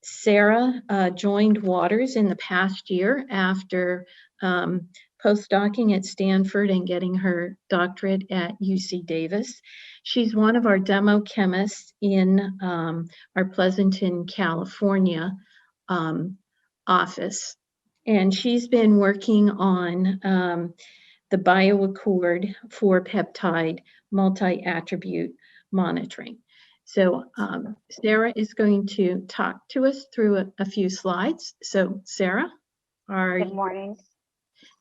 Sarah joined Waters in the past year after postdocing at Stanford and getting her doctorate at UC Davis. She's one of our demo chemists in our Pleasanton, California office. And she's been working on the BioAccord for peptide multi-attribute monitoring. So Sarah is going to talk to us through a few slides. So Sarah, Good morning.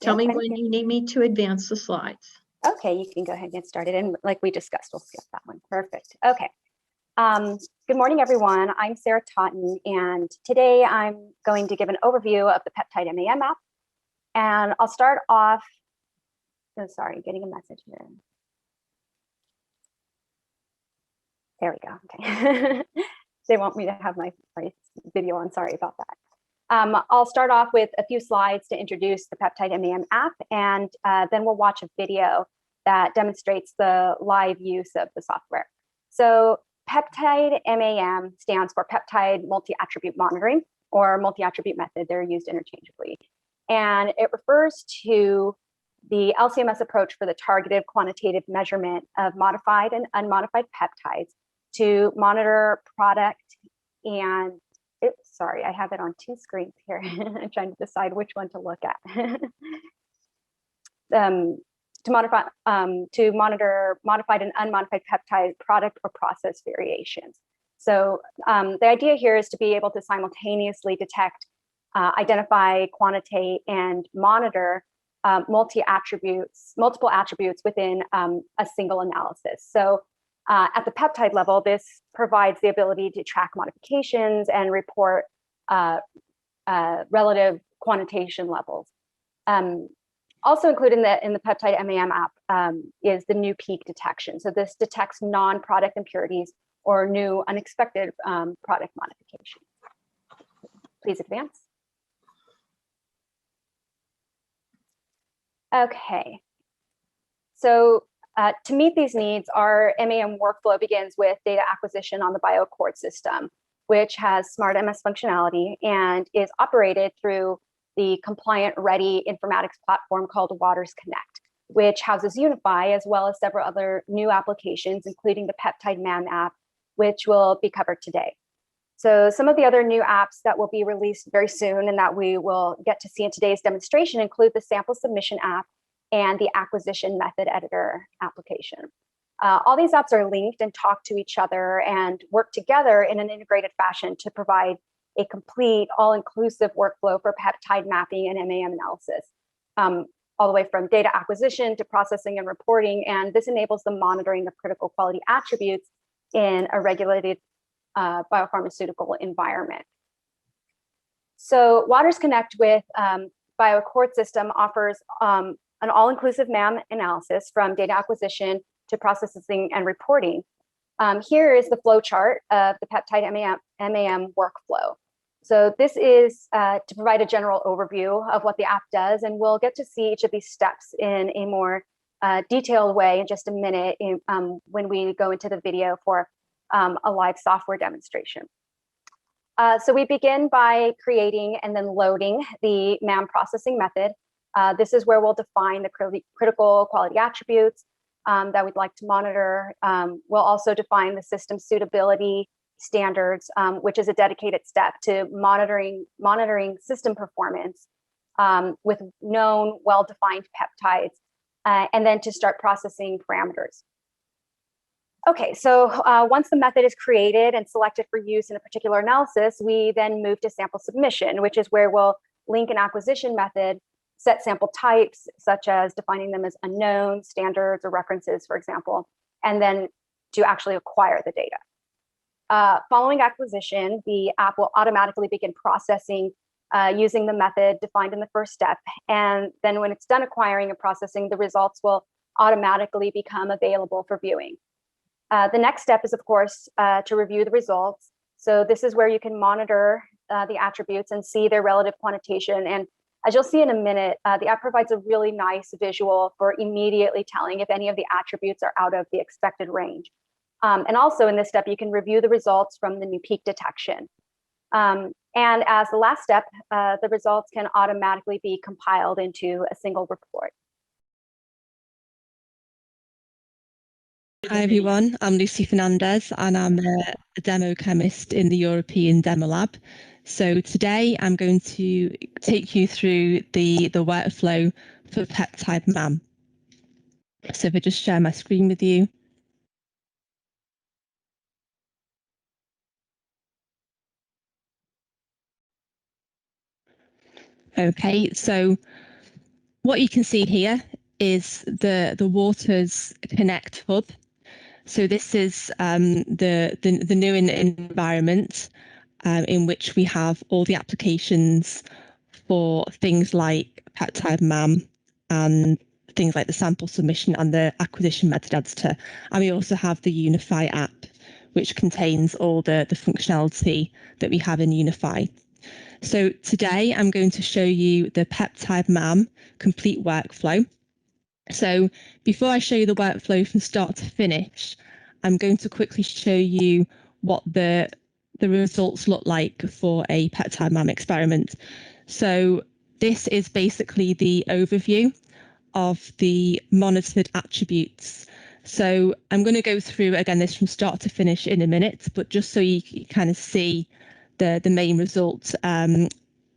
Tell me when you need me to advance the slides. Okay, you can go ahead and get started. And like we discussed, we'll skip that one. Perfect. Okay. Good morning, everyone. I'm Sarah Totten, and today I'm going to give an overview of the Peptide MAM app. And I'll start off, oh, sorry, getting a message here. There we go. Okay. They want me to have my video on. Sorry about that. I'll start off with a few slides to introduce the Peptide MAM app, and then we'll watch a video that demonstrates the live use of the software. So Peptide MAM stands for Peptide Multi-Attribute Monitoring, or multi-attribute method. They're used interchangeably. And it refers to the LC-MS approach for the targeted quantitative measurement of modified and unmodified peptides to monitor product and, sorry, I have it on two screens here. I'm trying to decide which one to look at. To monitor modified and unmodified peptide product or process variations. So the idea here is to be able to simultaneously detect, identify, quantitate, and monitor multiple attributes within a single analysis. So at the peptide level, this provides the ability to track modifications and report relative quantitation levels. Also included in the Peptide MAM app is the new peak detection. So this detects non-product impurities or new unexpected product modification. Please advance. Okay. So to meet these needs, our MAM workflow begins with data acquisition on the BioAccord system, which has SmartMS functionality and is operated through the compliant ready informatics platform called Waters Connect, which houses Unify as well as several other new applications, including the Peptide MAM app, which will be covered today. So some of the other new apps that will be released very soon and that we will get to see in today's demonstration include the sample submission app and the acquisition method editor application. All these apps are linked and talk to each other and work together in an integrated fashion to provide a complete, all-inclusive workflow for peptide mapping and MAM analysis, all the way from data acquisition to processing and reporting. And this enables the monitoring of critical quality attributes in a regulated biopharmaceutical environment. So Waters Connect with BioAccord system offers an all-inclusive MAM analysis from data acquisition to processing and reporting. Here is the flow chart of the Peptide MAM workflow. So this is to provide a general overview of what the app does, and we'll get to see each of these steps in a more detailed way in just a minute when we go into the video for a live software demonstration. So we begin by creating and then loading the MAM processing method. This is where we'll define the critical quality attributes that we'd like to monitor. We'll also define the system suitability standards, which is a dedicated step to monitoring system performance with known, well-defined peptides, and then to start processing parameters. Okay, so once the method is created and selected for use in a particular analysis, we then move to sample submission, which is where we'll link an acquisition method, set sample types, such as defining them as unknown, standards, or references, for example, and then to actually acquire the data. Following acquisition, the app will automatically begin processing using the method defined in the first step. And then when it's done acquiring and processing, the results will automatically become available for viewing. The next step is, of course, to review the results. So this is where you can monitor the attributes and see their relative quantitation. And as you'll see in a minute, the app provides a really nice visual for immediately telling if any of the attributes are out of the expected range. And also in this step, you can review the results from the new peak detection. And as the last step, the results can automatically be compiled into a single report. Hi everyone, I'm Lucy Fernandez and I'm a demo chemist in the European Demo Lab. So today I'm going to take you through the workflow for peptide MAM. So if I just share my screen with you. Okay, so what you can see here is the Waters Connect hub. So this is the new environment in which we have all the applications for things like peptide MAM and things like the sample submission and the acquisition method editor. And we also have the Unify app, which contains all the functionality that we have in Unify. So today I'm going to show you the peptide MAM complete workflow. So before I show you the workflow from start to finish, I'm going to quickly show you what the results look like for a peptide MAM experiment. So this is basically the overview of the monitored attributes. So I'm going to go through again this from start to finish in a minute, but just so you kind of see the main results at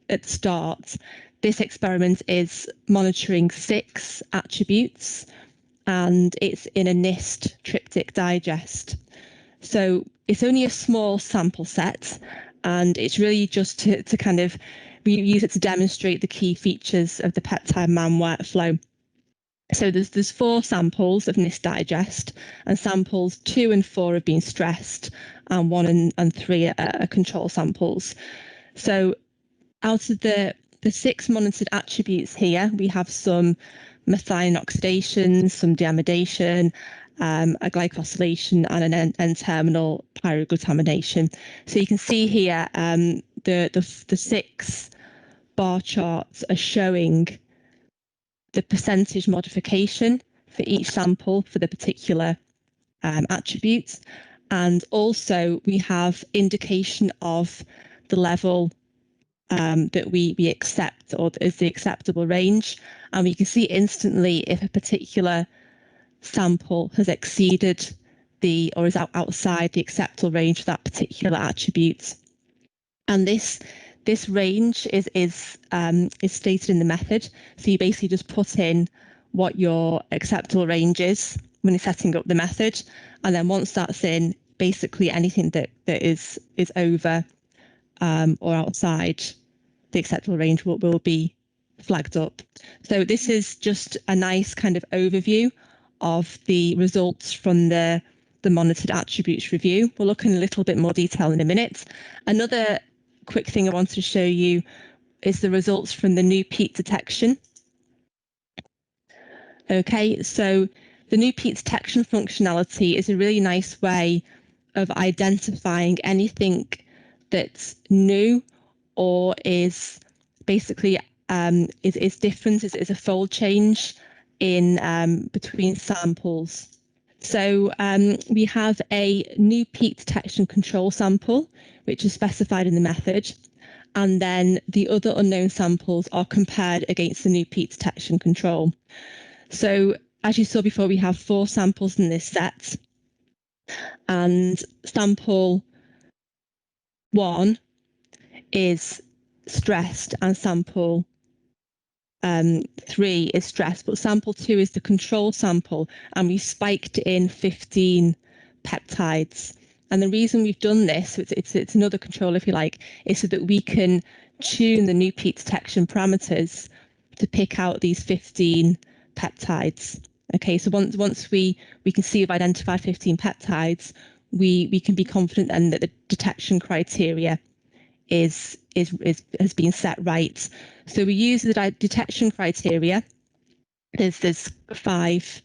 the start. This experiment is monitoring 6 attributes and it's in a NIST triptych digest. So it's only a small sample set and it's really just to kind of, we use it to demonstrate the key features of the peptide MAM workflow. So there's 4 samples of NIST digest and samples 2 and 4 have been stressed and 1 and 3 are control samples. So out of the 6 monitored attributes here, we have some methionine oxidation, some deamidation, a glycosylation and an N-terminal pyroglutamination. So you can see here the 6 bar charts are showing the percentage modification for each sample for the particular attributes. And also we have indication of the level that we accept or is the acceptable range. And we can see instantly if a particular sample has exceeded or is outside the acceptable range for that particular attribute. And this range is stated in the method. So you basically just put in what your acceptable range is when you're setting up the method. And then once that's in, basically anything that is over or outside the acceptable range will be flagged up. So this is just a nice kind of overview of the results from the monitored attributes review. We'll look in a little bit more detail in a minute. Another quick thing I wanted to show you is the results from the new peak detection. Okay, so the new peak detection functionality is a really nice way of identifying anything that's new or is basically is different, is a fold change in between samples. So we have a new peak detection control sample, which is specified in the method, and then the other unknown samples are compared against the new peak detection control. So as you saw before, we have 4 samples in this set, and sample 1 is stressed and sample 3 is stressed, but sample 2 is the control sample, and we spiked in 15 peptides. And the reason we've done this, it's another control if you like, is so that we can tune the new peak detection parameters to pick out these 15 peptides. Okay, so once we can see we've identified 15 peptides, we can be confident then that the detection criteria has been set right. So we use the detection criteria. There's 5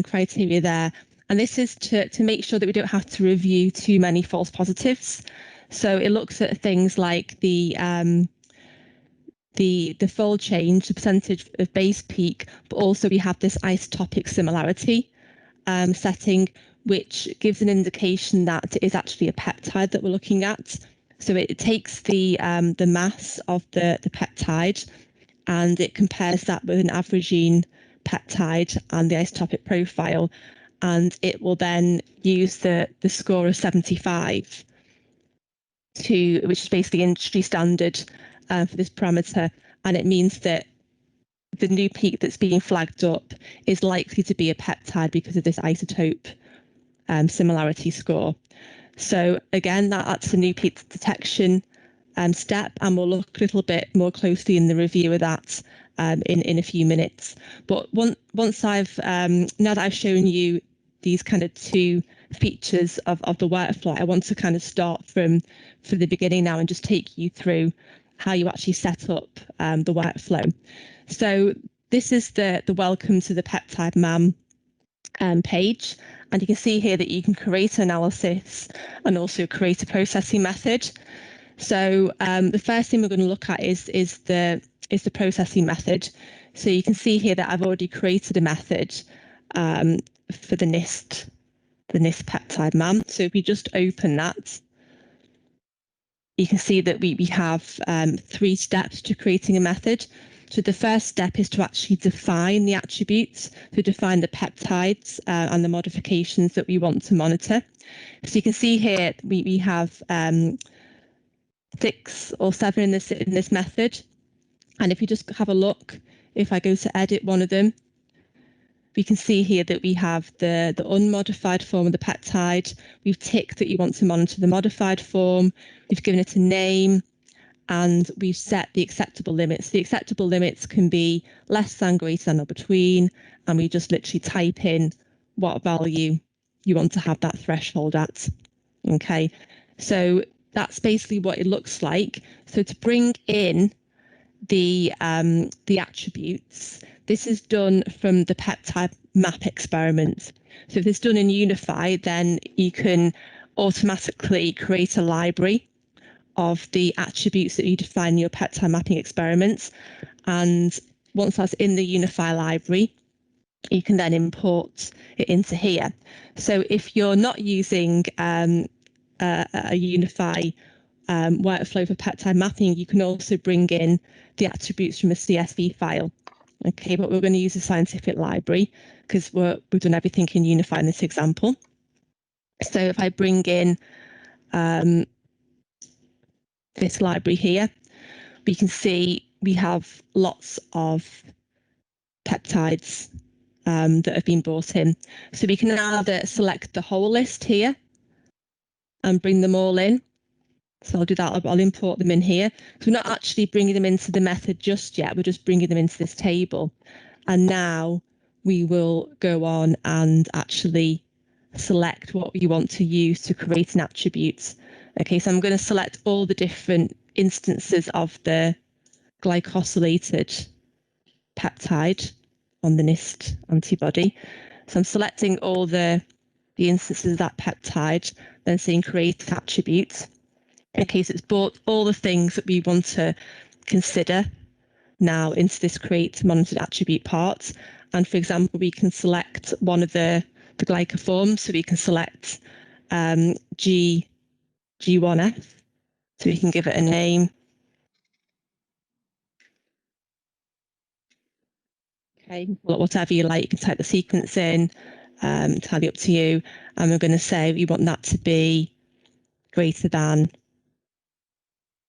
criteria there, and this is to make sure that we don't have to review too many false positives. So it looks at things like the fold change, the percentage of base peak, but also we have this isotopic similarity setting, which gives an indication that it is actually a peptide that we're looking at. So it takes the mass of the peptide, and it compares that with an averagine peptide and the isotopic profile, and it will then use the score of 75 which is basically industry standard for this parameter, and it means that the new peak that's being flagged up is likely to be a peptide because of this isotope similarity score. So again, that's a new peak detection step, and we'll look a little bit more closely in the review of that in a few minutes. But once I've now that I've shown you these kind of two features of the workflow, I want to kind of start from the beginning now and just take you through how you actually set up the workflow. So this is the welcome to the Peptide MAM page, and you can see here that you can create an analysis and also create a processing method. So the first thing we're going to look at is the processing method. So you can see here that I've already created a method for the NIST peptide MAM. So if we just open that, you can see that we have 3 steps to creating a method. So the first step is to actually define the attributes, to define the peptides and the modifications that we want to monitor. So you can see here we have 6 or 7 in this method. And if you just have a look, if I go to edit one of them, we can see here that we have the unmodified form of the peptide. We've ticked that you want to monitor the modified form. We've given it a name, and we've set the acceptable limits. The acceptable limits can be less than, greater than, or between, and we just literally type in what value you want to have that threshold at. Okay, so that's basically what it looks like. So to bring in the attributes, this is done from the peptide map experiment. So if it's done in Unify, then you can automatically create a library of the attributes that you define in your peptide mapping experiments. And once that's in the Unify library, you can then import it into here. So if you're not using a Unify workflow for peptide mapping, you can also bring in the attributes from a CSV file. Okay, but we're going to use a scientific library because we've done everything in Unify in this example. So if I bring in this library here, we can see we have lots of peptides that have been brought in. So we can either select the whole list here and bring them all in. So I'll do that. I'll import them in here. So we're not actually bringing them into the method just yet. We're just bringing them into this table. And now we will go on and actually select what we want to use to create an attribute. Okay, so I'm going to select all the different instances of the glycosylated peptide on the NIST antibody. So I'm selecting all the instances of that peptide, then saying create attributes. Okay, so it's brought all the things that we want to consider now into this create monitored attribute part. And for example, we can select one of the glycoforms. So we can select G1F. So we can give it a name. Okay, whatever you like, you can type the sequence in, entirely up to you. And we're going to say we want that to be greater than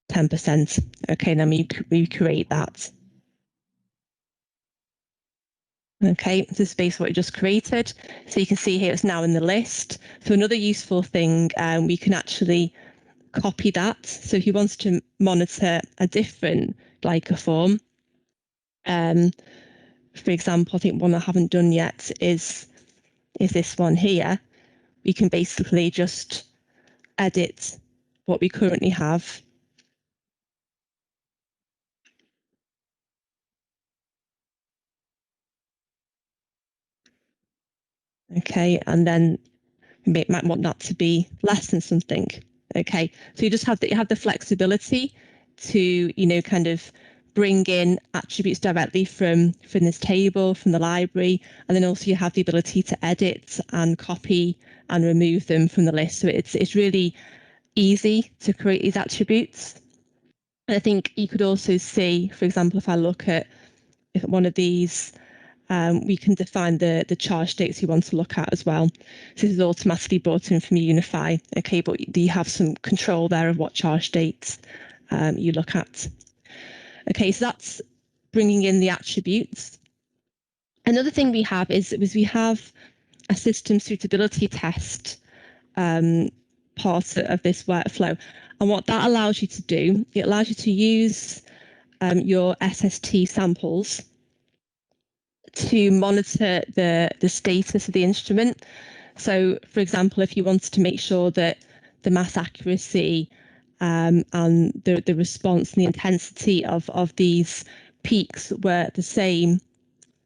10%. Okay, then we create that. Okay, this is basically what we just created. So you can see here it's now in the list. So another useful thing, we can actually copy that. So if you wanted to monitor a different glycoform, for example, I think one I haven't done yet is this one here. We can basically just edit what we currently have. Okay, and then you might want that to be less than something. Okay, so you just have the flexibility to, kind of bring in attributes directly from this table, from the library, and then also you have the ability to edit and copy and remove them from the list. So it's really easy to create these attributes. And I think you could also see, for example, if I look at one of these, we can define the charge dates you want to look at as well. So this is automatically brought in from Unify, okay, but you have some control there of what charge dates you look at. Okay, so that's bringing in the attributes. Another thing we have is we have a system suitability test part of this workflow. And what that allows you to do, it allows you to use your SST samples to monitor the status of the instrument. So, for example, if you wanted to make sure that the mass accuracy and the response and the intensity of these peaks were the same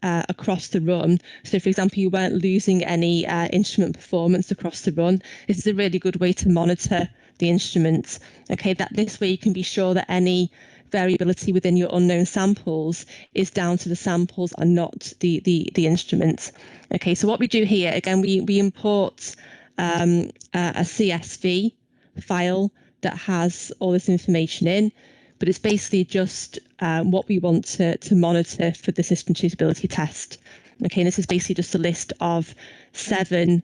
across the run. So, for example, you weren't losing any instrument performance across the run. This is a really good way to monitor the instruments. Okay, that this way you can be sure that any variability within your unknown samples is down to the samples and not the instruments. Okay, so what we do here, again, we import a CSV file that has all this information in, but it's basically just what we want to monitor for the system suitability test. Okay, and this is basically just a list of 7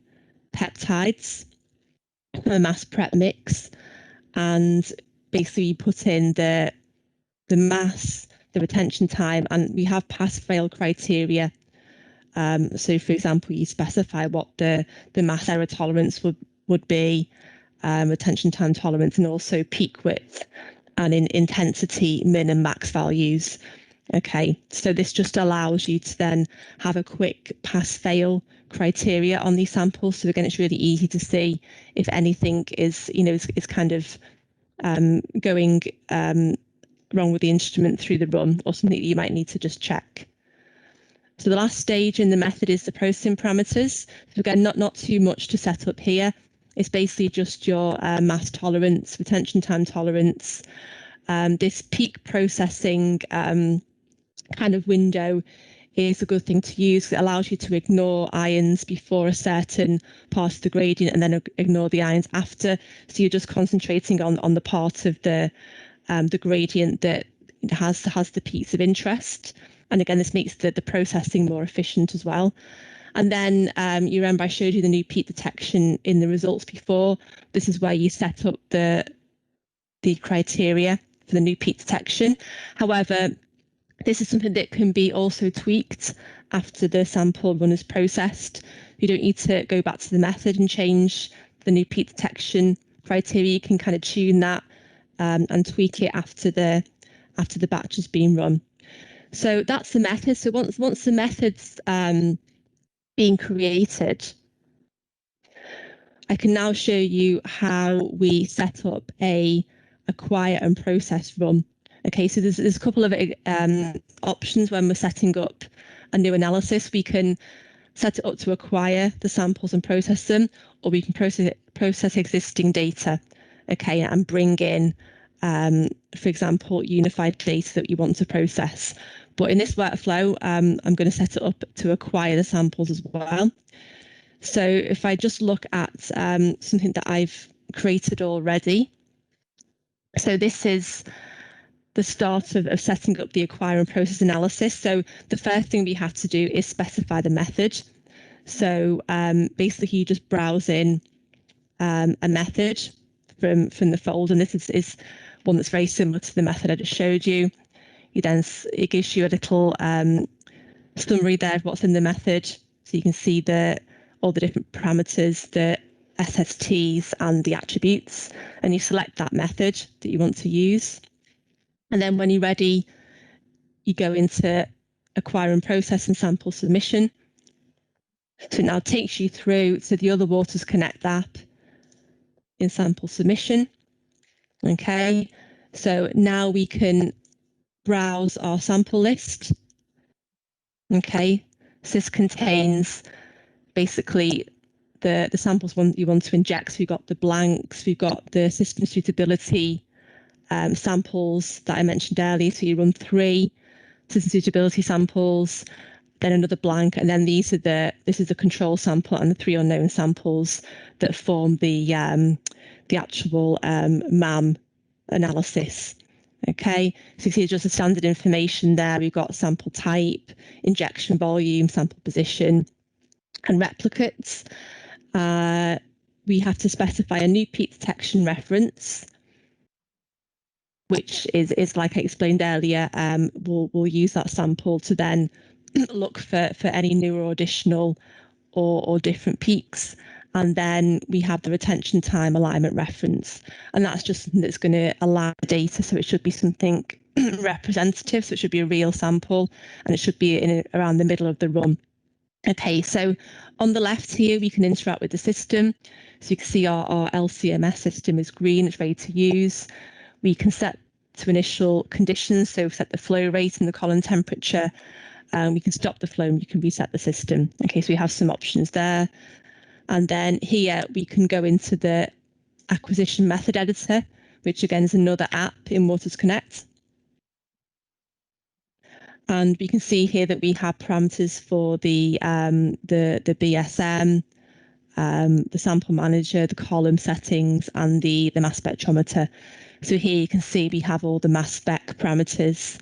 peptides from a mass prep mix, and basically you put in the mass, the retention time, and we have pass-fail criteria. So, for example, you specify what the mass error tolerance would be, retention time tolerance, and also peak width, and in intensity, min and max values. Okay, so this just allows you to then have a quick pass-fail criteria on these samples. So again, it's really easy to see if anything is kind of going wrong with the instrument through the run, or something that you might need to just check. So the last stage in the method is the processing parameters. So again, not too much to set up here. It's basically just your mass tolerance, retention time tolerance. This peak processing kind of window is a good thing to use. It allows you to ignore ions before a certain part of the gradient and then ignore the ions after. So you're just concentrating on the part of the gradient that has the peaks of interest. And again, this makes the processing more efficient as well. And then you remember I showed you the new peak detection in the results before. This is where you set up the criteria for the new peak detection. However, this is something that can be also tweaked after the sample run is processed. You don't need to go back to the method and change the new peak detection criteria. You can kind of tune that and tweak it after the batch has been run. So that's the method. So once the method's being created, I can now show you how we set up a acquire and process run. Okay, so there's a couple of options when we're setting up a new analysis. We can set it up to acquire the samples and process them, or we can process existing data, okay, and bring in, for example, unified data that you want to process. But in this workflow, I'm going to set it up to acquire the samples as well. So if I just look at something that I've created already, so this is the start of setting up the acquire and process analysis. So the first thing we have to do is specify the method. So basically you just browse in a method from the folder, and this is one that's very similar to the method I just showed you. It gives you a little summary there of what's in the method, so you can see all the different parameters, the SSTs and the attributes, and you select that method that you want to use. And then when you're ready, you go into acquire and process and sample submission. So it now takes you through to the Other Waters Connect app in sample submission. Okay, so now we can browse our sample list. Okay, so this contains basically the samples you want to inject. So we've got the blanks, we've got the system suitability samples that I mentioned earlier. So you run 3 system suitability samples, then another blank, and then this is the control sample and the 3 unknown samples that form the the actual MAM analysis. Okay, so you see just the standard information there. We've got sample type, injection volume, sample position, and replicates. We have to specify a new peak detection reference, which is like I explained earlier. We'll use that sample to then look for any new or additional or different peaks. And then we have the retention time alignment reference, and that's just something that's going to allow data. So it should be something representative. So it should be a real sample, and it should be around the middle of the run. Okay, so on the left here, we can interact with the system. So you can see our LCMS system is green, it's ready to use. We can set to initial conditions, so set the flow rate and the column temperature. We can stop the flow and you can reset the system. Okay, so we have some options there. And then here we can go into the acquisition method editor, which again is another app in waters_connect. And we can see here that we have parameters for the BSM, the sample manager, the column settings, and the mass spectrometer. So here you can see we have all the mass spec parameters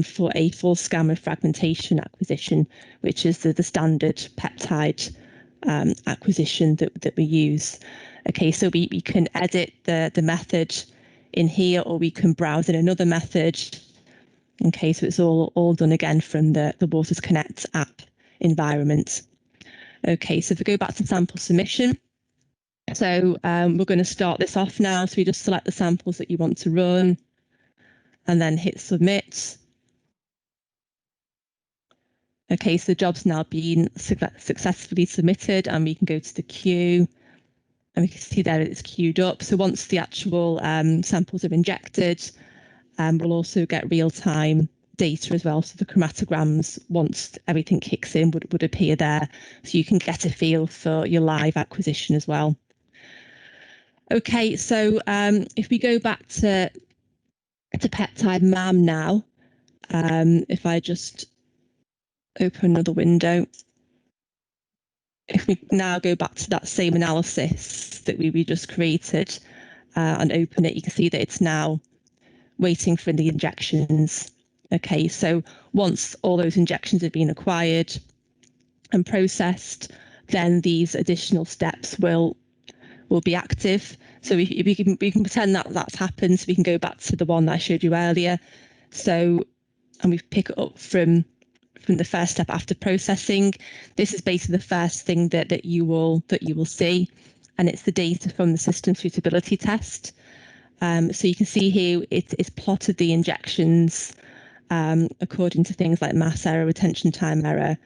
for a full scan fragmentation acquisition, which is the standard peptide acquisition that we use. Okay, so we can edit the method in here, or we can browse in another method. Okay, so it's all done again from the waters_connect app environment. Okay, so if we go back to sample submission, so we're going to start this off now. So we just select the samples that you want to run and then hit submit. Okay, so the job's now been successfully submitted, and we can go to the queue, and we can see there it's queued up. So once the actual samples are injected, we'll also get real-time data as well. So the chromatograms, once everything kicks in, would appear there. So you can get a feel for your live acquisition as well. Okay, so if we go back to peptide MAM now, if I just open another window, if we now go back to that same analysis that we just created and open it, you can see that it's now waiting for the injections. Okay, so once all those injections have been acquired and processed, then these additional steps will be active. So we can pretend that that's happened. So we can go back to the one that I showed you earlier. So, and we pick it up from the first step after processing. This is basically the first thing that you will see, and it's the data from the system suitability test. So you can see here it's plotted the injections according to things like mass error, retention time error,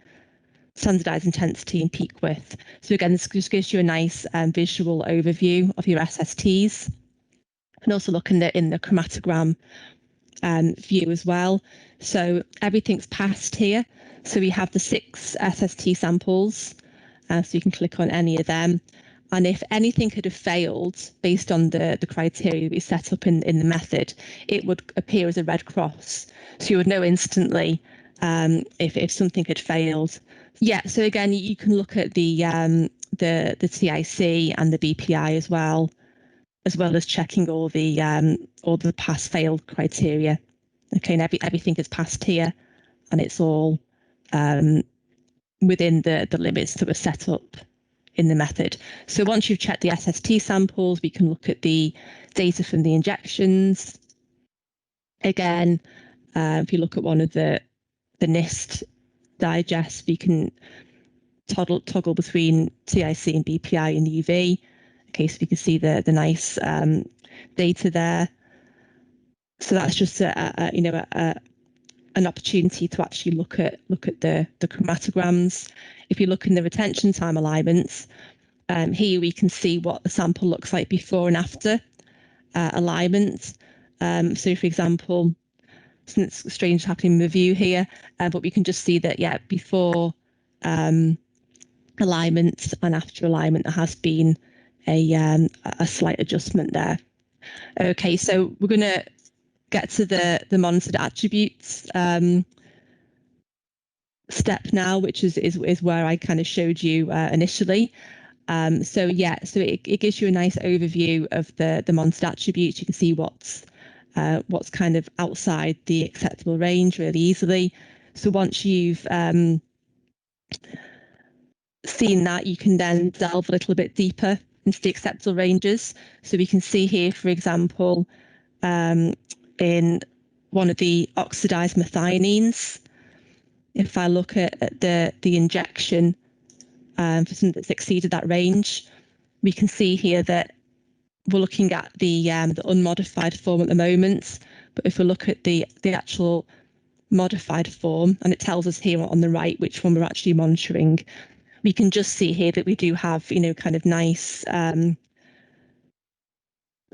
standardized intensity, and peak width. So again, this just gives you a nice visual overview of your SSTs, and also look in the chromatogram view as well. So everything's passed here. So we have the 6 SST samples, so you can click on any of them. And if anything had have failed based on the criteria we set up in the method, it would appear as a red cross. So you would know instantly if something had failed. Yeah, so again, you can look at the TIC and the BPI as well as checking all the pass-fail criteria. Okay, and everything is passed here, and it's all within the limits that were set up in the method. So once you've checked the SST samples, we can look at the data from the injections. Again, if you look at one of the NIST digests, we can toggle between TIC and BPI and UV. Okay, so we can see the nice data there. So that's just an opportunity to actually look at the chromatograms. If you look in the retention time alignments, here we can see what the sample looks like before and after alignment. So for example, something strange happening in the view here, but we can just see that, yeah, before alignment and after alignment, there has been a slight adjustment there. Okay, so we're going to get to the monitored attributes step now, which is where I kind of showed you initially. So it gives you a nice overview of the monitored attributes. You can see what's kind of outside the acceptable range really easily. So once you've seen that, you can then delve a little bit deeper into the acceptable ranges. So we can see here, for example, in one of the oxidized methionines, if I look at the injection for something that's exceeded that range, we can see here that we're looking at the unmodified form at the moment. But if we look at the actual modified form, and it tells us here on the right which one we're actually monitoring, we can just see here that we do have, kind of nice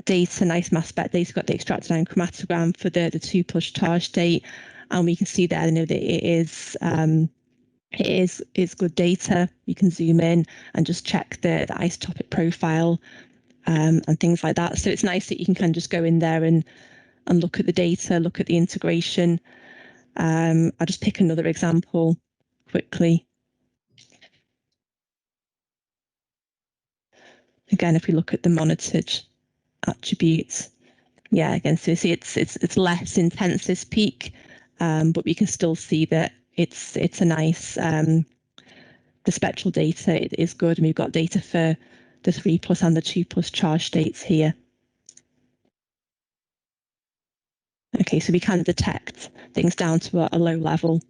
data, nice mass spec data. We've got the extracted ion chromatogram for the 2+ charge state, and we can see there, that it is good data. You can zoom in and just check the isotopic profile and things like that. So it's nice that you can kind of just go in there and look at the data, look at the integration. I'll just pick another example quickly. Again, if we look at the monitored attributes, yeah, again, so you see it's less intense this peak, but we can still see that it's a nice, the spectral data is good, and we've got data for the 3+ and the 2+ charge states here. Okay, so we can detect things down to a low level.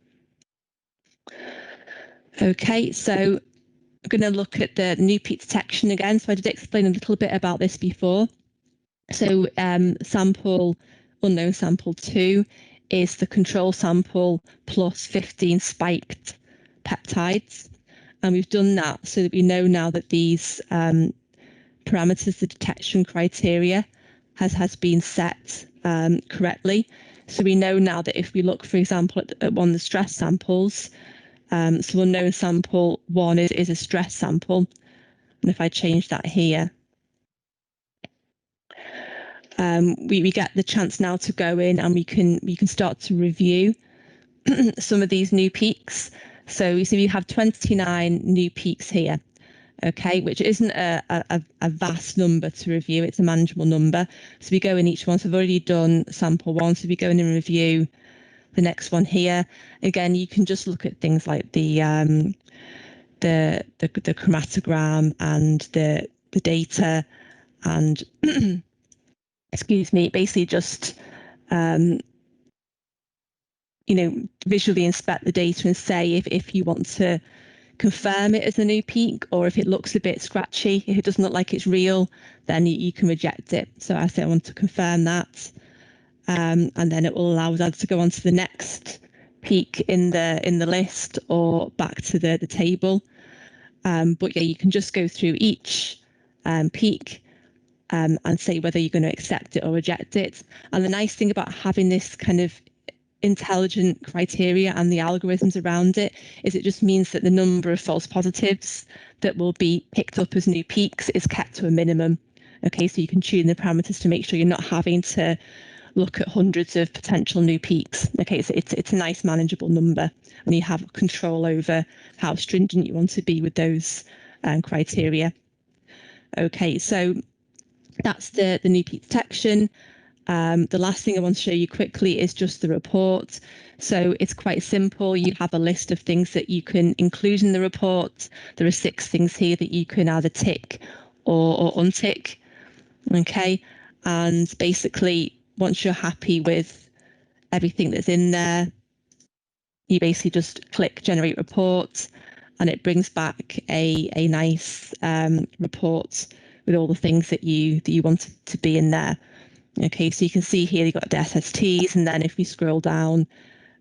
Okay, so I'm going to look at the new peak detection again. So I did explain a little bit about this before. So unknown sample 2 is the control sample plus 15 spiked peptides. And we've done that so that we know now that these parameters, the detection criteria, has been set correctly. So we know now that if we look, for example, at one of the stress samples, so unknown sample 1 is a stress sample. And if I change that here, we get the chance now to go in and we can start to review some of these new peaks. So you see we have 29 new peaks here, okay, which isn't a vast number to review. It's a manageable number. So we go in each one. So I've already done sample 1. So we go in and review the next one here. Again, you can just look at things like the chromatogram and the data, and excuse me, basically just visually inspect the data and say if you want to confirm it as a new peak, or if it looks a bit scratchy, if it doesn't look like it's real, then you can reject it. So I say I want to confirm that, and then it will allow us to go on to the next peak in the list or back to the table. But yeah, you can just go through each peak and say whether you're going to accept it or reject it. And the nice thing about having this kind of intelligent criteria and the algorithms around it is it just means that the number of false positives that will be picked up as new peaks is kept to a minimum. Okay, so you can tune the parameters to make sure you're not having to look at hundreds of potential new peaks. Okay, so it's a nice manageable number, and you have control over how stringent you want to be with those criteria. Okay, so that's the new peak detection. The last thing I want to show you quickly is just the report. So it's quite simple. You have a list of things that you can include in the report. There are 6 things here that you can either tick or untick. Okay, and basically once you're happy with everything that's in there, you basically just click generate report, and it brings back a nice report with all the things that you want to be in there. Okay, so you can see here you've got the SSTs, and then if we scroll down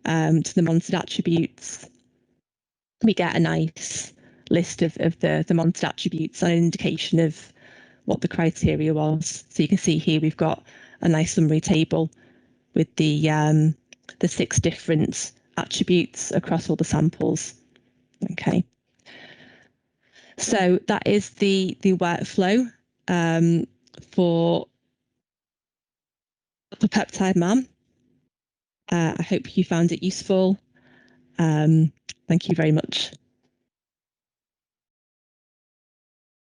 to the monitored attributes, we get a nice list of the monitored attributes and an indication of what the criteria was. So you can see here we've got a nice summary table with the 6 different attributes across all the samples. Okay, so that is the workflow for peptide MAM. I hope you found it useful. Thank you very much.